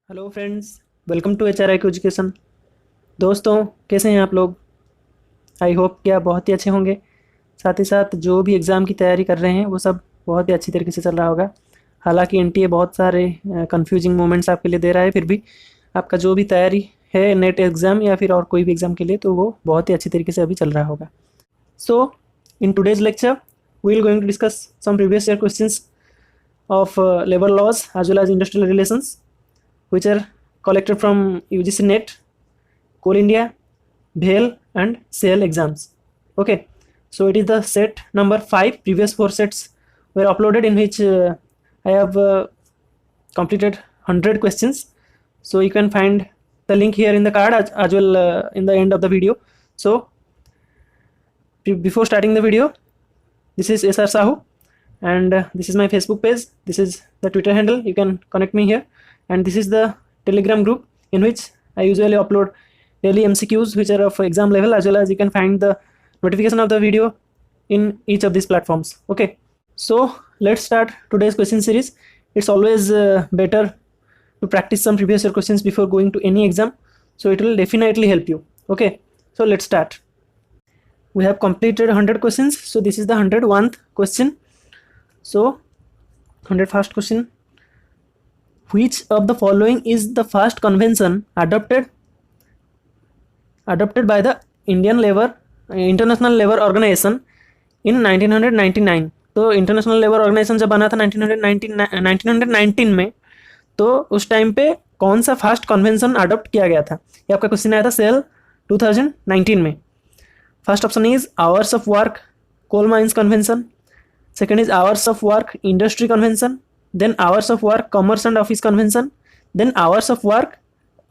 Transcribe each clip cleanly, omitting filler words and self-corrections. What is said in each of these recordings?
Hello friends, welcome to H R I education. दोस्तों, कैसे हैं आप लोग? आई होप कि आप बहुत ही अच्छे होंगे। साथ ही साथ जो भी एग्ज़ाम की तैयारी कर रहे हैं वो सब बहुत ही अच्छी तरीके से चल रहा होगा। हालांकि एनटीए बहुत सारे कंफ्यूजिंग मोमेंट्स आपके लिए दे रहा है, फिर भी आपका जो भी तैयारी है नेट एग्ज़ाम या फिर और कोई भी एग्ज़ाम के लिए, तो वो बहुत ही अच्छी तरीके से अभी चल रहा होगा। So in today's lecture we will going to discuss some previous year questions of labor laws as well as industrial relations, which are collected from UGC NET, Coal India, BHEL, and SEL exams. Okay, so it is the set number 5. Previous 4 sets were uploaded, in which I have completed 100 questions. So you can find the link here in the card as well in the end of the video. So before starting the video, this is SR Sahu, and this is my Facebook page. This is the Twitter handle. You can connect me here, and this is the Telegram group in which I usually upload daily MCQs which are of exam level, as well as you can find the notification of the video in each of these platforms. Okay, so let's start today's question series. It's always better to practice some previous year questions before going to any exam, so it will definitely help you. Okay, so let's start. We have completed 100 questions, so this is the 101st question. So 101st question: which of the following is the first convention adopted by the International Labour Organization in 1999? तो international labour organisation जब बना था 1919 में, तो उस time पे कौन सा फर्स्ट कन्वेंशन अडॉप्ट किया गया था? ये आपका क्वेश्चन आया था सेल 2019 में। First option is hours of work coal mines convention, second is hours of work industry convention, then hours of work commerce and office convention, then hours of work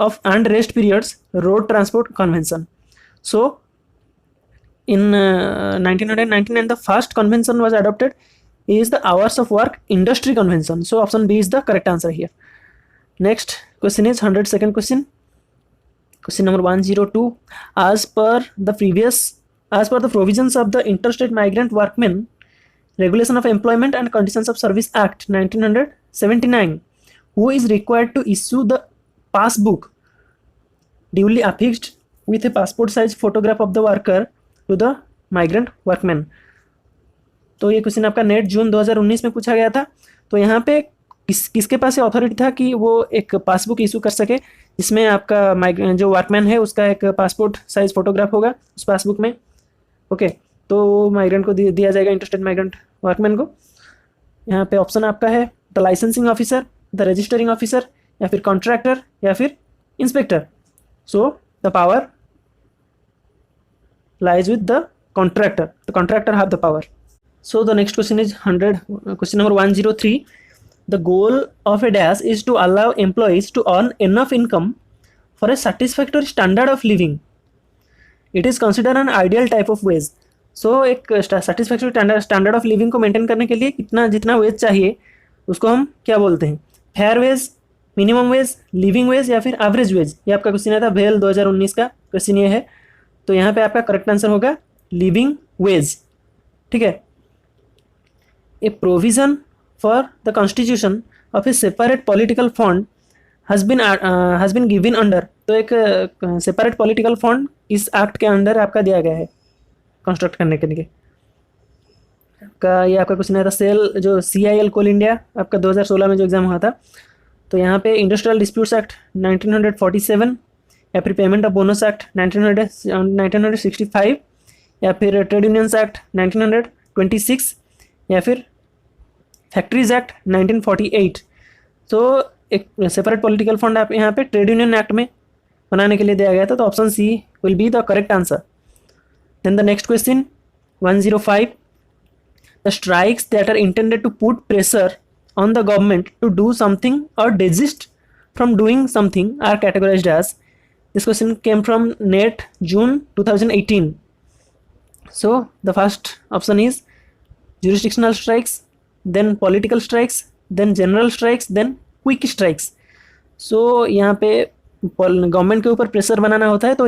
of and rest periods road transport convention. So in 1919 the first convention was adopted is the hours of work industry convention. So option B is the correct answer here. Next question is 102nd question. Question number 102: as per the provisions of the Interstate Migrant Workmen Regulation of Employment and Conditions of Service Act 1979, who is required to issue the passbook duly affixed with a passport size photograph of the worker to the migrant workman? तो ये question आपका net जून 2019 में पूछा गया था। तो यहाँ पे किसके पास अथॉरिटी था कि वो एक पासबुक इशू कर सके जिसमें आपका जो वर्कमैन है उसका एक पासपोर्ट साइज फोटोग्राफ होगा उस पासबुक में। ओके, तो माइग्रेंट को दिया जाएगा, इंटरेस्टेड माइग्रेंट वर्कमैन को। यहाँ पे ऑप्शन आपका है the licensing officer, the registering officer, या फिर कॉन्ट्रैक्टर, या फिर inspector. So the power lies with the contractor have the power. So the next question is question number 103. The goal of a dash is to allow employees to earn enough income for a satisfactory standard of living. It is consider an ideal type of wage. So एक satisfactory standard of living को maintain करने के लिए जितना veg चाहिए उसको हम क्या बोलते हैं? Fair wage, minimum wage, living wage, या फिर एवरेज वेज? ये आपका क्वेश्चन आया था भेल 2019 का क्वेश्चन ये है। तो यहाँ पे आपका करेक्ट आंसर होगा लिविंग वेज। ठीक है। A provision for the constitution of a separate political fund has been given under. तो एक सेपरेट पॉलिटिकल फंड इस एक्ट के अंडर आपका दिया गया है कंस्ट्रक्ट करने के लिए। ये आपका क्वेश्चन आया था सेल जो CIL कोल इंडिया आपका 2016 में जो एग्जाम हुआ था। तो यहाँ पे इंडस्ट्रियल डिस्प्यूट्स एक्ट 1947, या फिर पेमेंट ऑफ बोनस एक्ट 1965, या फिर ट्रेड यूनियंस एक्ट 1926, या फिर फैक्ट्रीज एक्ट 1948। तो एक सेपरेट पॉलिटिकल फंड आप यहाँ पे ट्रेड यूनियन एक्ट में बनाने के लिए दिया गया था। तो option C will be the correct answer. Then the next question 105. The strikes that are intended to put pressure on the government to do something or desist from doing something are categorized as. This question came from NET June 2018. So the first option is jurisdictional strikes, then political strikes, then general strikes, then quick strikes. So यहाँ पे government के ऊपर pressure बनाना होता है, तो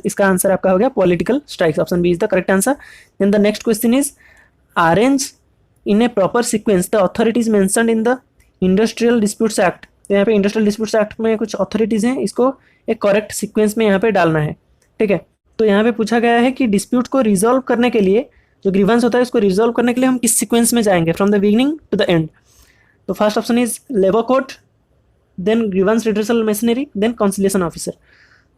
इसका answer आपका हो गया political strikes. Option B is the correct answer. Then the next question is arrange in a proper sequence the authorities mentioned in the industrial disputes act तो यहाँ पे इंडस्ट्रियल डिस्प्यूट्स एक्ट में कुछ अथॉरिटीज़ हैं, इसको एक करेक्ट सीक्वेंस में यहाँ पे डालना है, ठीक है। तो यहाँ पे पूछा गया है कि डिस्प्यूट को रिजॉल्व करने के लिए, जो ग्रीवेंस होता है उसको रिजॉल्व करने के लिए हम किस सीक्वेंस में जाएंगे from the beginning to the end. तो first option is labour court, then grievance redressal machinery, then conciliation officer.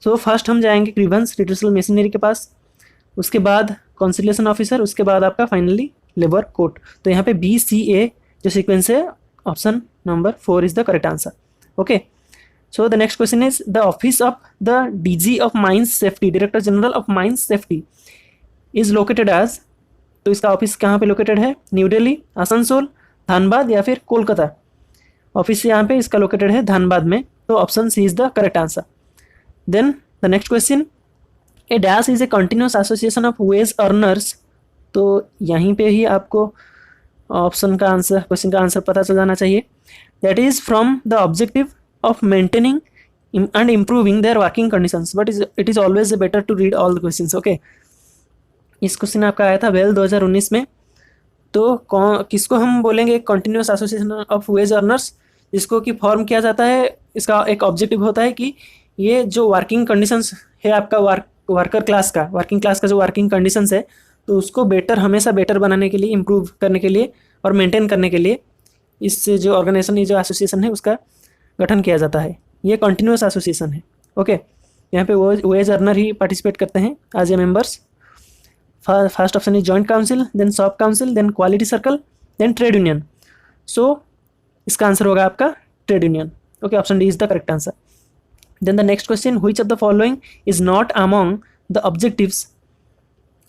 So first हम जाएंगे ग्रीवेंस रिड्रेसल मशीनरी के पास, उसके बाद कंसिलिएशन ऑफिसर, उसके बाद आपका फाइनली लेबर कोर्ट। तो यहाँ पे BCA जो सीक्वेंस है, option number 4 is the correct answer. Okay, so the next question is the office of the DG of mines safety, director general of mines safety is located as. तो इसका office कहाँ पे located है? New Delhi, Asansol, Dhanbad या फिर Kolkata. Office यहाँ पे इसका लोकेटेड है धानबाद में, तो option C is the correct answer. Then the next question, a dash is a continuous association of wage earners. तो यहीं पे ही आपको ऑप्शन का आंसर, क्वेश्चन का आंसर पता चल जाना चाहिए। That is from the objective of maintaining and improving their working conditions, but it is always better to read all the questions. Okay, इस क्वेश्चन आपका आया था वेल 2019 में। तो किसको हम बोलेंगे continuous association of wage earners, जिसको कि फॉर्म किया जाता है, इसका एक ऑब्जेक्टिव होता है कि ये जो वर्किंग कंडीशंस है आपका वर्कर क्लास का, वर्किंग क्लास का जो वर्किंग कंडीशंस है, तो उसको बेटर, हमेशा बेटर बनाने के लिए, इम्प्रूव करने के लिए और मेंटेन करने के लिए इस जो ऑर्गेनाइजेशन, ये जो एसोसिएशन है उसका गठन किया जाता है। ये कंटिन्यूस एसोसिएशन है। ओके, यहाँ पे वेज अर्नर ही पार्टिसिपेट करते हैं as a members. First option is joint council, then sub council, then quality circle, then trade union. So इसका आंसर होगा आपका trade union. Okay, option D is the correct answer. Then the next question, which of the following is not among the objectives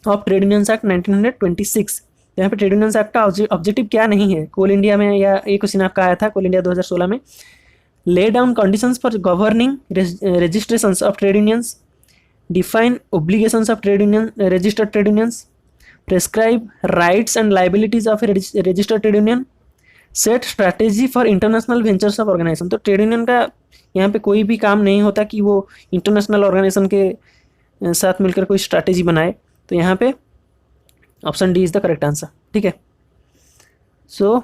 of trade unions act 1926। यहाँ पे trade unions act का objective क्या नहीं है कोल India में, या ये question आपका आया था कोल इंडिया 2016 में। Lay down conditions for governing registrations of trade unions, define obligations of trade union, registered trade unions, prescribe rights and liabilities of a registered trade union, set strategy for international ventures of organization। तो trade union का यहाँ पे कोई भी काम नहीं होता कि वो इंटरनेशनल ऑर्गेनाइजेशन के साथ मिलकर कोई स्ट्रैटेजी बनाए। तो यहाँ पे option D is the correct answer, ठीक है। सो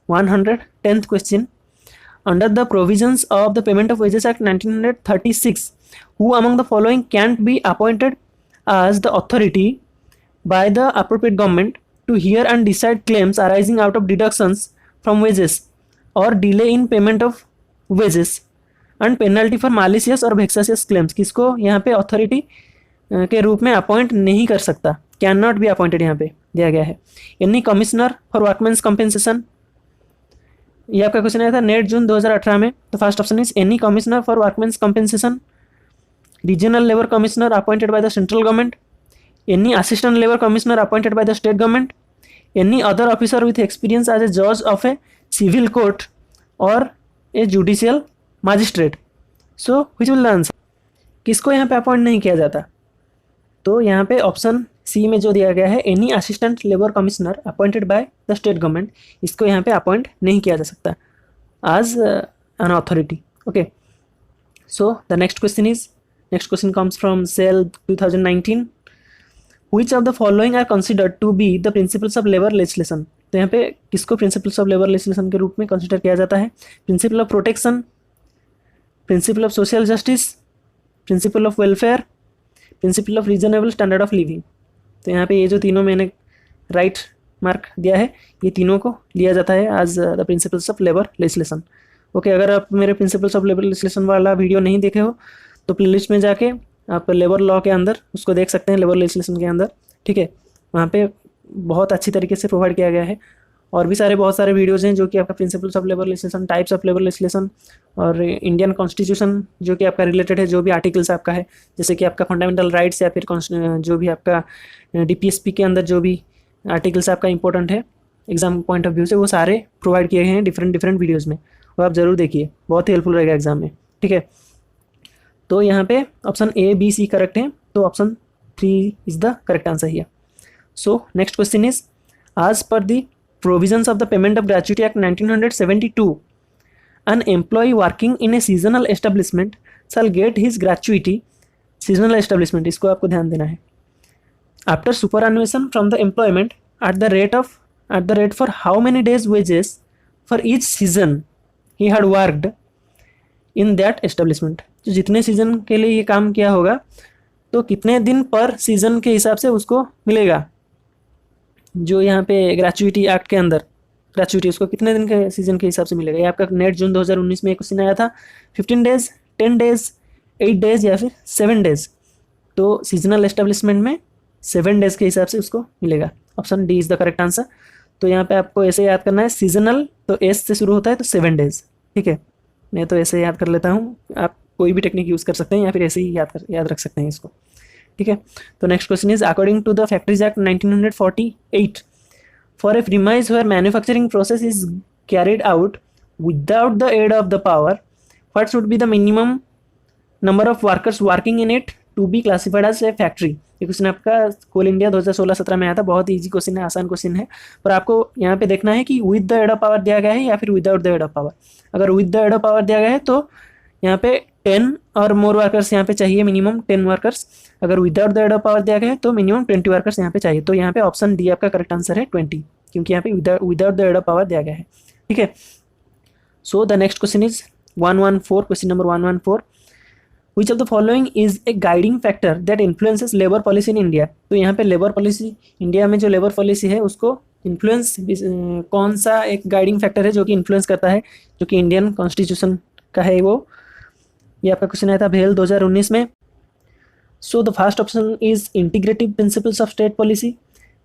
110th question, under the provisions of the Payment of Wages Act 1936, who among the following can't be appointed as the authority by the appropriate government to hear and decide claims arising out of deductions from wages or delay in payment of wages and penalty for malicious or vexatious claims? किसको यहाँ पे authority के रूप में appoint नहीं कर सकता, can not be appointed यहाँ पे दिया गया है। Any commissioner for workmen's compensation, ये आपका क्वेश्चन आया था नेट जून 2018 में। तो first option is any commissioner for workmen's compensation, regional labour commissioner appointed by the central government, any assistant labour commissioner appointed by the state government, any other officer with experience as a जज of a civil court और a judicial magistrate. So which will the answer, किसको यहाँ पे appoint नहीं किया जाता? तो यहाँ पे ऑप्शन सी में जो दिया गया है, any assistant labour commissioner appointed by the state government, इसको यहाँ पे अपॉइंट नहीं किया जा सकता as an authority. Okay, so the next question comes from SAIL 2019, which of the following are considered to be the principles of labour legislation. तो यहाँ पे किसको प्रिंसिपल्स ऑफ लेबर लेजिस्लेशन के रूप में कंसिडर किया जाता है? Principle of protection, principle of social justice, principle of welfare, principle of reasonable standard of living. तो यहाँ पे ये जो तीनों मैंने राइट मार्क दिया है, ये तीनों को लिया जाता है as the principles of labour legislation. Okay, अगर आप मेरे प्रिंसिपल्स ऑफ लेबर लेजिस्लेशन वाला वीडियो नहीं देखे हो तो प्लेलिस्ट में जाके आप लेबर लॉ के अंदर उसको देख सकते हैं, लेबर लेजिस्लेशन के अंदर, ठीक है। वहाँ पे बहुत अच्छी तरीके से प्रोवाइड किया गया है। और भी बहुत सारे वीडियोज़ हैं जो कि आपका principles of labour legislation, types of labour legislation और इंडियन कॉन्स्टिट्यूशन जो कि आपका रिलेटेड है, जो भी आर्टिकल्स आपका है, जैसे कि आपका फंडामेंटल राइट्स या फिर जो भी आपका DPSP के अंदर जो भी आर्टिकल्स आपका इंपॉर्टेंट है एग्जाम पॉइंट ऑफ व्यू से, वो सारे प्रोवाइड किए गए हैं डिफरेंट वीडियोज़ में। वो आप ज़रूर देखिए, बहुत ही हेल्पफुल रहेगा एग्जाम में, ठीक है। तो यहाँ पे option A, B, C correct है, तो option 3 is the correct answer here. So next question is, as per the provisions of the Payment of Gratuity Act 1972, an employee working in a seasonal establishment shall get his gratuity, seasonal establishment, इसको आपको ध्यान देना है, after superannuation from the employment at the rate for how many days wages for each season he had worked in that establishment. तो जितने season के लिए ये काम किया होगा तो कितने दिन पर सीजन के हिसाब से उसको मिलेगा। जो यहाँ पे ग्रेचुइटी एक्ट के अंदर ग्रेचुइटी उसको कितने दिन के सीजन के हिसाब से मिलेगा। ये आपका नेट जून 2019 में एक क्वेश्चन आया था, 15 डेज, 10 डेज, 8 डेज या फिर 7 डेज। तो सीजनल एस्टेब्लिशमेंट में 7 डेज के हिसाब से उसको मिलेगा। Option D is the correct answer. तो यहाँ पे आपको ऐसे याद करना है, सीजनल तो एस से शुरू होता है तो 7 डेज। ठीक है, मैं तो ऐसे याद कर लेता हूँ, आप कोई भी टेक्निक यूज़ कर सकते हैं या फिर ऐसे ही याद रख सकते हैं इसको। ठीक है, तो next question is according to the factories act 1948 for a premise where manufacturing process is carried out without the aid of the power, what should be the minimum number of workers working in it to be classified as a factory. ये question आपका Coal India 2016-17 में आया था। बहुत easy question है, आसान question है, पर आपको यहाँ पे देखना है कि with the aid of power दिया गया है या फिर without the aid of power. अगर with the aid of power दिया गया है तो यहाँ पे 10 और मोर वर्कर्स यहाँ पे चाहिए, मिनिमम 10 वर्कर्स। अगर without the aid of power दिया गया है तो मिनिमम 20 वर्कर्स यहाँ पे चाहिए। तो यहाँ पे ऑप्शन डी आपका करेक्ट आंसर है 20, क्योंकि यहाँ पे without the aid of power दिया गया है। ठीक है, so the next question is 114, question number 114, which of the following is a guiding factor that influences labour policy in India. तो यहाँ पे लेबर पॉलिसी, इंडिया में जो लेबर पॉलिसी है उसको इन्फ्लुएंस कौन सा एक गाइडिंग फैक्टर है जो कि इन्फ्लुएंस करता है, जो कि इंडियन कॉन्स्टिट्यूशन का है वो। ये आपका क्वेश्चन आया था भेल 2019 में। So the first option is integrative principles of state policy,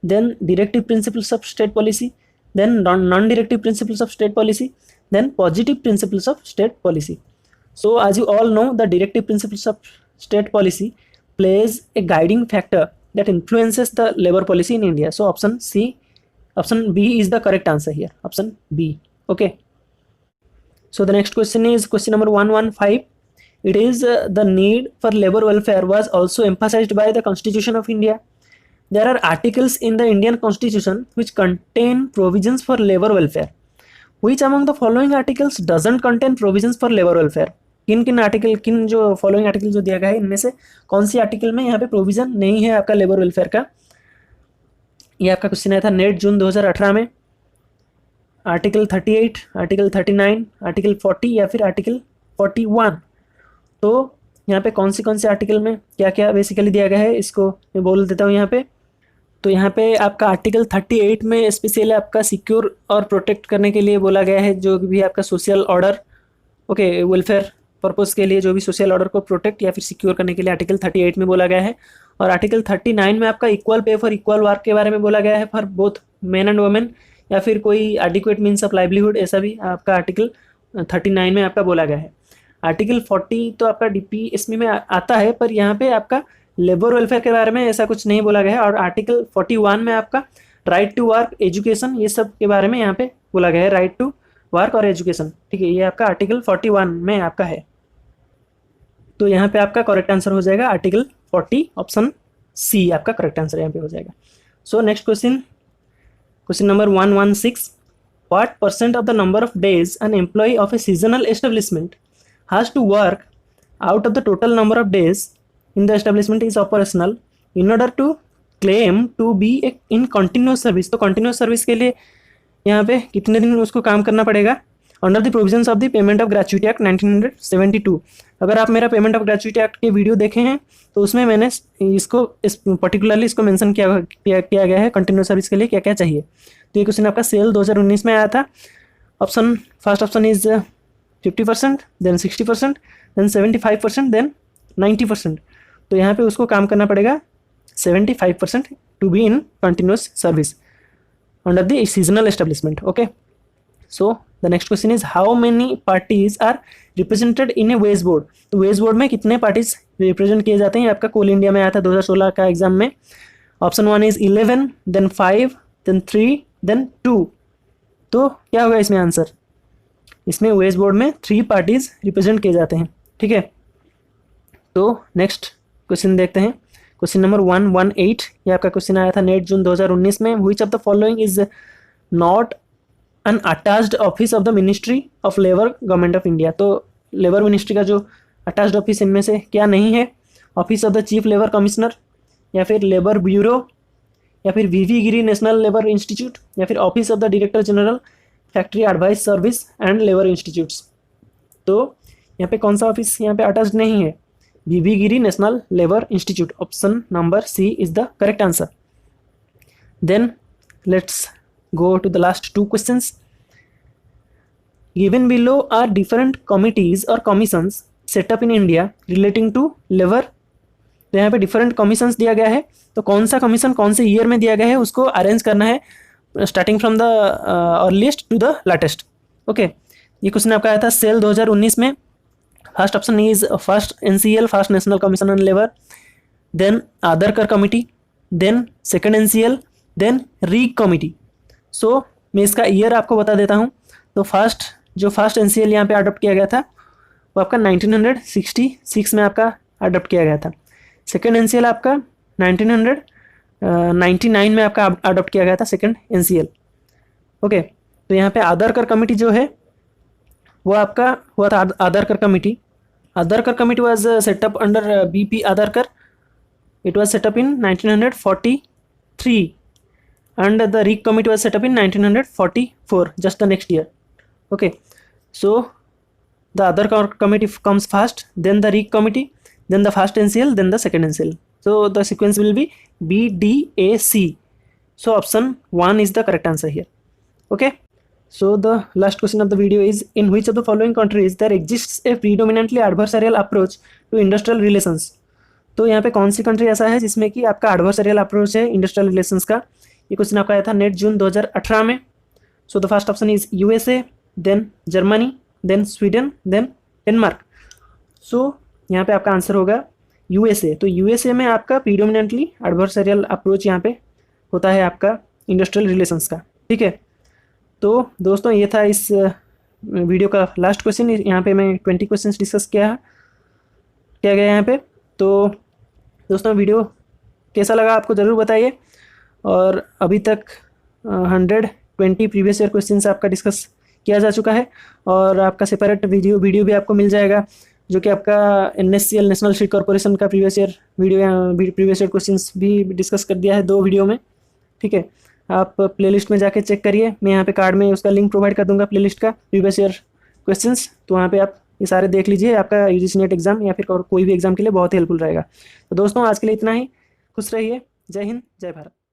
then directive principles of state policy, then non directive principles of state policy, then positive principles of state policy. So as you all know, the directive principles of state policy plays a guiding factor that influences the labor policy in India. So option B is the correct answer here, option B. Okay, so the next question is question number 115. It is the need for labor welfare was also emphasized by the Constitution of India. There are articles in the Indian Constitution which contain provisions for labor welfare. Which among the following articles doesn't contain provisions for labor welfare? किन जो following article जो दिया गया है इनमें से कौन सी article में यहाँ पे प्रोविजन नहीं है आपका लेबर वेलफेयर का। ये आपका क्वेश्चन आया था नेट जून 2018 में। आर्टिकल 38, आर्टिकल 39, आर्टिकल 40 या फिर आर्टिकल 41। तो यहाँ पे कौन से आर्टिकल में क्या क्या बेसिकली दिया गया है इसको मैं बोल देता हूँ यहाँ पे। तो यहाँ पे आपका आर्टिकल 38 में स्पेशली आपका सिक्योर और प्रोटेक्ट करने के लिए बोला गया है, जो भी आपका social order, okay, welfare purpose के लिए जो भी सोशल ऑर्डर को प्रोटेक्ट या फिर सिक्योर करने के लिए आर्टिकल 38 में बोला गया है। और आर्टिकल 39 में आपका equal pay for equal work के बारे में बोला गया है for both man and women, या फिर कोई एडिक्वेट मीन्स ऑफ लाइवलीहुड, ऐसा भी आपका आर्टिकल 39 में आपका बोला गया है। आर्टिकल 40 तो आपका डीपी इसमें में आता है, पर यहाँ पे आपका लेबर वेलफेयर के बारे में ऐसा कुछ नहीं बोला गया है। और आर्टिकल 41 में आपका राइट टू वर्क, एजुकेशन, ये सब के बारे में यहाँ पे बोला गया है, राइट टू वर्क और एजुकेशन। ठीक है, ये आपका आर्टिकल 41 में आपका है। तो यहाँ पे आपका करेक्ट आंसर हो जाएगा आर्टिकल 40, ऑप्शन सी आपका करेक्ट आंसर यहाँ पे हो जाएगा। So next question, question number 116, what percent of the number of days an employ of a seasonal establishment has to work out of the total number of days in the establishment is operational in order to claim to be in continuous service। तो continuous service के लिए यहाँ पे कितने दिन उसको काम करना पड़ेगा under the provisions of the payment of gratuity act 1972। अगर आप मेरा पेमेंट ऑफ ग्रेचुइटी एक्ट के वीडियो देखे हैं तो उसमें मैंने इसको पर्टिकुलरली इसको मेंशन किया गया है कंटिन्यूस सर्विस के लिए क्या क्या चाहिए। तो ये क्वेश्चन आपका सेल 2019 में आया था। First option is 50%, then 60%, then 75%, then 90%। तो यहाँ पे उसको काम करना पड़ेगा 75% to be in continuous service under the seasonal establishment. Okay, so the next question is how many parties are represented in a wage board. तो वेज बोर्ड में कितने पार्टीज रिप्रेजेंट किए जाते हैं, आपका कोल इंडिया में आया था 2016 का एग्जाम में। Option 1 is 11, then 5, then 3, then 2। तो क्या होगा इसमें आंसर, इसमें वेज बोर्ड में 3 पार्टीज रिप्रेजेंट किए जाते हैं। ठीक है, तो नेक्स्ट क्वेश्चन देखते हैं, क्वेश्चन नंबर 118। ये आपका क्वेश्चन आया था नेट जून 2019 में। Which of the following is not an attached office of the ministry of labour government of India. तो लेबर मिनिस्ट्री का जो अटैच्ड ऑफिस इनमें से क्या नहीं है, office of the chief labour commissioner, या फिर लेबर ब्यूरो, या फिर वीवी गिरी नेशनल लेबर इंस्टीट्यूट, या फिर office of the director general factory advice service and labour institutes. तो यहाँ पे कौन सा ऑफिस यहाँ पे अटैच्ड नहीं है? V V Giri national labour institute, option number C is the correct answer. Then let's go to the last two questions. Given below are different committees or commissions set up in India relating to labor। तो यहाँ पे different commissions दिया गया है, तो कौन सा commission कौन से ईयर में दिया गया है उसको अरेंज करना है starting from the earliest to the latest. Okay, ये क्वेश्चन आपका आया था सेल 2019 में। First option is first NCL, first national commission on labour, then Adarkar committee, then second NCL, then Rege committee. So मैं इसका ईयर आपको बता देता हूँ। तो फर्स्ट एनसीएल यहाँ पे अडॉप्ट किया गया था वो आपका 1966 में आपका अडॉप्ट किया गया था। सेकेंड एनसीएल आपका 1999 में आपका अडॉप्ट किया गया था सेकेंड एनसीएल। ओके, तो यहाँ पे आदरकर कमिटी जो है वो आपका हुआ था Adarkar committee. Adarkar committee was set up under B P Adarkar. It was set up in 1943 and the REEC committee was set up in 1944, just the next year. Okay, so the other committee comes first, then the REEC committee, then the first NCL, then the second NCL. So the sequence will be B, D, A, C. So option 1 is the correct answer here. Okay, so the last question of the video is, in which of the following countries there exists a predominantly adversarial approach to industrial relations। तो यहाँ पे कौन सी country ऐसा है जिसमें कि आपका adversarial approach है इंडस्ट्रियल रिलेशंस का? ये क्वेश्चन आपका आया था नेट जून 2018 में। So the first option is USA, then Germany, then Sweden, then Denmark. So यहाँ पे आपका आंसर होगा यूएसए। तो यूएसए में आपका प्रीडोमिनेंटली एडवर्सरियल अप्रोच यहाँ पे होता है आपका इंडस्ट्रियल रिलेशंस का। ठीक है, तो दोस्तों ये था इस वीडियो का लास्ट क्वेश्चन। यहाँ पे मैं 20 क्वेश्चन डिस्कस किया गया यहाँ पे। तो दोस्तों वीडियो कैसा लगा आपको ज़रूर बताइए। और अभी तक 120 प्रीवियस ईयर क्वेश्चन आपका डिस्कस किया जा चुका है और आपका सेपरेट वीडियो भी आपको मिल जाएगा जो कि आपका NSCL नेशनल स्ट्रीट कॉर्पोरेशन का प्रीवियस ईयर क्वेश्चन भी डिस्कस कर दिया है 2 वीडियो में। ठीक है, आप प्लेलिस्ट में जाके चेक करिए। मैं यहाँ पे कार्ड में उसका लिंक प्रोवाइड कर दूंगा प्लेलिस्ट का, प्रीवियस ईयर क्वेश्चंस। तो वहाँ पे आप ये सारे देख लीजिए, आपका यूजीसी नेट एग्जाम या फिर कोई भी एग्जाम के लिए बहुत हेल्पफुल रहेगा। तो दोस्तों आज के लिए इतना ही। खुश रहिए। जय हिंद, जय भारत।